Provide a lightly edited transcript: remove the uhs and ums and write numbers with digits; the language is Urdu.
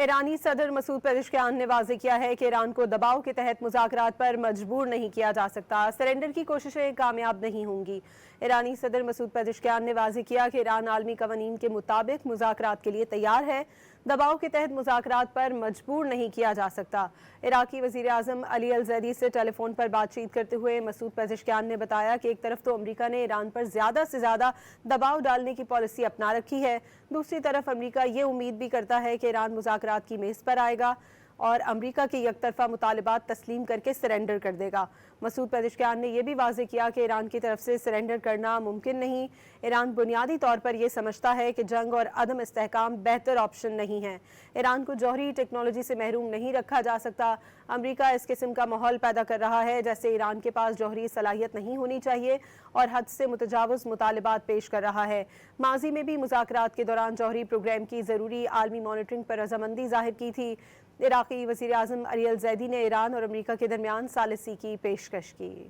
ایرانی صدر مسعود پزشکیان نے واضح کیا ہے کہ ایران کو دباؤ کے تحت مذاکرات پر مجبور نہیں کیا جا سکتا، سرنڈر کی کوششیں کامیاب نہیں ہوں گی۔ ایرانی صدر مسعود پزشکیان نے واضح کیا کہ ایران عالمی قوانین کے مطابق مذاکرات کے لیے تیار ہے، دباؤ کے تحت مذاکرات پر مجبور نہیں کیا جا سکتا۔ عراقی وزیر اعظم علی الزیدی سے ٹیلی فون پر بات چیت کرتے ہوئے مسعود پزشکیان نے بتایا کہ ایک طرف تو امریکہ نے ایران پر زیادہ سے زیادہ دباؤ ڈالنے کی پالیسی اپنا رکھی ہے، دوسری طرف امریکہ یہ امید بھی کرتا ہے کہ ایران مذاکرات کی میز پر آئے گا اور امریکہ کے یک طرفہ مطالبات تسلیم کر کے سرنڈر کر دے گا۔ مسعود پزشکیان نے یہ بھی واضح کیا کہ ایران کی طرف سے سرنڈر کرنا ممکن نہیں۔ ایران بنیادی طور پر یہ سمجھتا ہے کہ جنگ اور عدم استحکام بہتر آپشن نہیں ہے۔ ایران کو جوہری ٹیکنالوجی سے محروم نہیں رکھا جا سکتا۔ امریکہ اس قسم کا ماحول پیدا کر رہا ہے جیسے ایران کے پاس جوہری صلاحیت نہیں ہونی چاہیے اور حد سے متجاوز مطالبات پیش کر رہا ہے۔ ماضی میں بھی مذاکرات کے دوران جوہری پروگرام کی ضروری عالمی مانیٹرنگ پر رضامندی ظاہر کی تھی۔ عراقی وزیر اعظم علی الزیدی نے ایران اور امریکہ کے درمیان ثالثی کی پیشکش کی۔